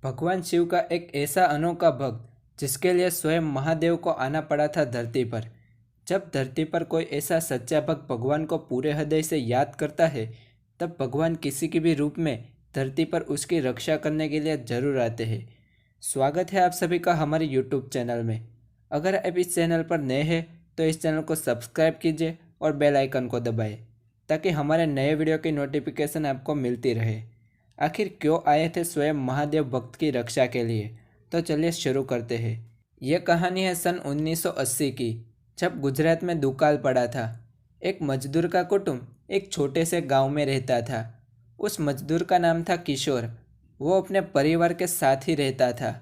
भगवान शिव का एक ऐसा अनोखा भक्त जिसके लिए स्वयं महादेव को आना पड़ा था धरती पर। जब धरती पर कोई ऐसा सच्चा भक्त भगवान को पूरे हृदय से याद करता है, तब भगवान किसी के भी रूप में धरती पर उसकी रक्षा करने के लिए जरूर आते हैं। स्वागत है आप सभी का हमारे यूट्यूब चैनल में। अगर आप इस चैनल पर नए हैं तो इस चैनल को सब्सक्राइब कीजिए और बेल आइकन को दबाएं, ताकि हमारे नए वीडियो की नोटिफिकेशन आपको मिलती रहे। आखिर क्यों आए थे स्वयं महादेव भक्त की रक्षा के लिए? तो चलिए शुरू करते हैं। ये कहानी है सन 1980 की, जब गुजरात में दुकाल पड़ा था। एक मजदूर का कुटुंब एक छोटे से गांव में रहता था। उस मजदूर का नाम था किशोर। वो अपने परिवार के साथ ही रहता था।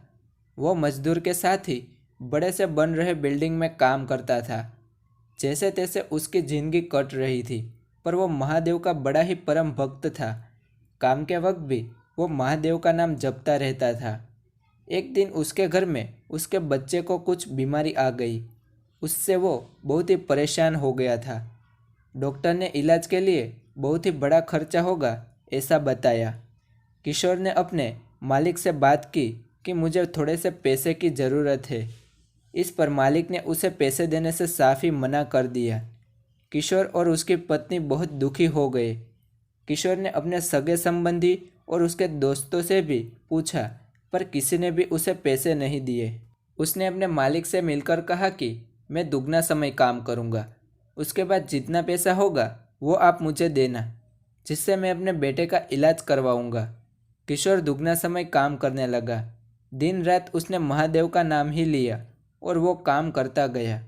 वो मजदूर के साथ ही बड़े से बन रहे बिल्डिंग में काम करता था। जैसे तैसे उसकी जिंदगी कट रही थी, पर वो महादेव का बड़ा ही परम भक्त था। काम के वक्त भी वो महादेव का नाम जपता रहता था। एक दिन उसके घर में उसके बच्चे को कुछ बीमारी आ गई। उससे वो बहुत ही परेशान हो गया था। डॉक्टर ने इलाज के लिए बहुत ही बड़ा खर्चा होगा ऐसा बताया। किशोर ने अपने मालिक से बात की कि मुझे थोड़े से पैसे की ज़रूरत है। इस पर मालिक ने उसे पैसे देने से साफ ही मना कर दिया। किशोर और उसकी पत्नी बहुत दुखी हो गए। किशोर ने अपने सगे संबंधी और उसके दोस्तों से भी पूछा, पर किसी ने भी उसे पैसे नहीं दिए। उसने अपने मालिक से मिलकर कहा कि मैं दुगना समय काम करूंगा, उसके बाद जितना पैसा होगा वो आप मुझे देना, जिससे मैं अपने बेटे का इलाज करवाऊंगा। किशोर दुगना समय काम करने लगा। दिन रात उसने महादेव का नाम ही लिया और वो काम करता गया।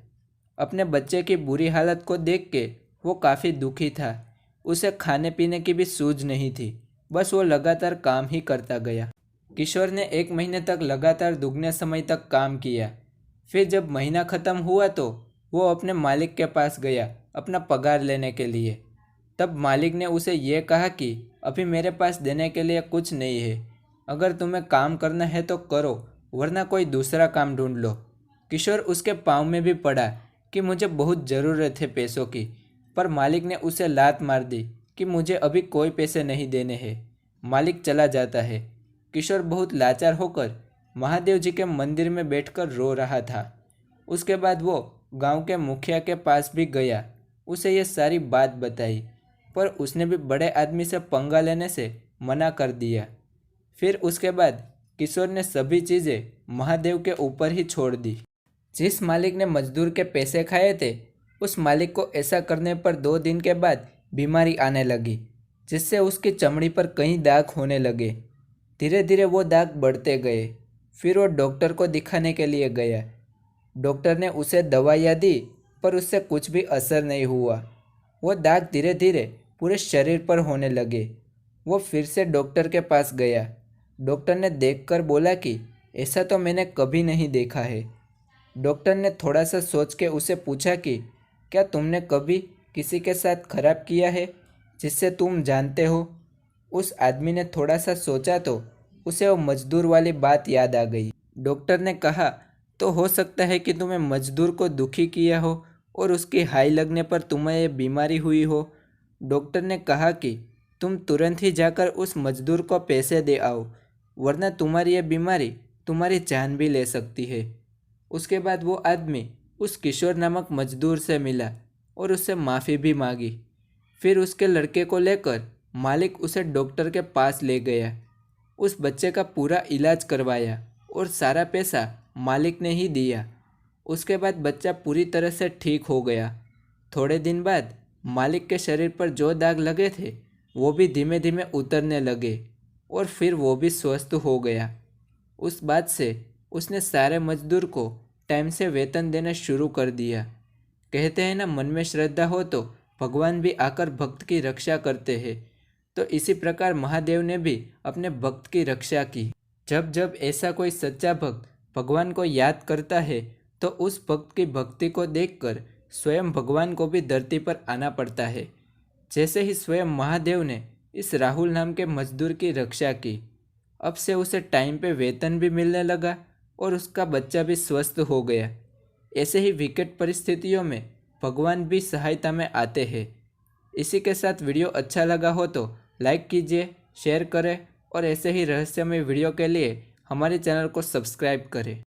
अपने बच्चे की बुरी हालत को देख के वो काफ़ी दुखी था। उसे खाने पीने की भी सूझ नहीं थी, बस वो लगातार काम ही करता गया। किशोर ने 1 महीने तक लगातार दुगने समय तक काम किया। फिर जब महीना ख़त्म हुआ तो वो अपने मालिक के पास गया अपना पगार लेने के लिए। तब मालिक ने उसे ये कहा कि अभी मेरे पास देने के लिए कुछ नहीं है, अगर तुम्हें काम करना है तो करो, वरना कोई दूसरा काम ढूंढ लो। किशोर उसके पाँव में भी पड़ा कि मुझे बहुत ज़रूरत है पैसों की, पर मालिक ने उसे लात मार दी कि मुझे अभी कोई पैसे नहीं देने हैं। मालिक चला जाता है। किशोर बहुत लाचार होकर महादेव जी के मंदिर में बैठकर रो रहा था। उसके बाद वो गांव के मुखिया के पास भी गया, उसे ये सारी बात बताई, पर उसने भी बड़े आदमी से पंगा लेने से मना कर दिया। फिर उसके बाद किशोर ने सभी चीज़ें महादेव के ऊपर ही छोड़ दी। जिस मालिक ने मजदूर के पैसे खाए थे, उस मालिक को ऐसा करने पर 2 दिन के बाद बीमारी आने लगी, जिससे उसकी चमड़ी पर कई दाग होने लगे। धीरे धीरे वो दाग बढ़ते गए। फिर वो डॉक्टर को दिखाने के लिए गया। डॉक्टर ने उसे दवाइयाँ दी, पर उससे कुछ भी असर नहीं हुआ। वो दाग धीरे धीरे पूरे शरीर पर होने लगे। वो फिर से डॉक्टर के पास गया। डॉक्टर ने देखकर बोला कि ऐसा तो मैंने कभी नहीं देखा है। डॉक्टर ने थोड़ा सा सोच के उसे पूछा कि क्या तुमने कभी किसी के साथ खराब किया है जिससे तुम जानते हो? उस आदमी ने थोड़ा सा सोचा तो उसे वो मजदूर वाली बात याद आ गई। डॉक्टर ने कहा, तो हो सकता है कि तुम्हें मजदूर को दुखी किया हो और उसकी हाई लगने पर तुम्हें ये बीमारी हुई हो। डॉक्टर ने कहा कि तुम तुरंत ही जाकर उस मजदूर को पैसे दे आओ, वरना तुम्हारी ये बीमारी तुम्हारी जान भी ले सकती है। उसके बाद वो आदमी उस किशोर नामक मजदूर से मिला और उससे माफ़ी भी मांगी। फिर उसके लड़के को लेकर मालिक उसे डॉक्टर के पास ले गया। उस बच्चे का पूरा इलाज करवाया और सारा पैसा मालिक ने ही दिया। उसके बाद बच्चा पूरी तरह से ठीक हो गया। थोड़े दिन बाद मालिक के शरीर पर जो दाग लगे थे वो भी धीमे धीमे उतरने लगे और फिर वो भी स्वस्थ हो गया। उस बात से उसने सारे मजदूर को टाइम से वेतन देना शुरू कर दिया। कहते हैं ना, मन में श्रद्धा हो तो भगवान भी आकर भक्त की रक्षा करते हैं। तो इसी प्रकार महादेव ने भी अपने भक्त की रक्षा की। जब जब ऐसा कोई सच्चा भक्त भगवान को याद करता है, तो उस भक्त की भक्ति को देखकर स्वयं भगवान को भी धरती पर आना पड़ता है। जैसे ही स्वयं महादेव ने इस राहुल नाम के मजदूर की रक्षा की, अब से उसे टाइम पे वेतन भी मिलने लगा और उसका बच्चा भी स्वस्थ हो गया। ऐसे ही विकट परिस्थितियों में भगवान भी सहायता में आते हैं। इसी के साथ वीडियो अच्छा लगा हो तो लाइक कीजिए, शेयर करें और ऐसे ही रहस्यमय वीडियो के लिए हमारे चैनल को सब्सक्राइब करें।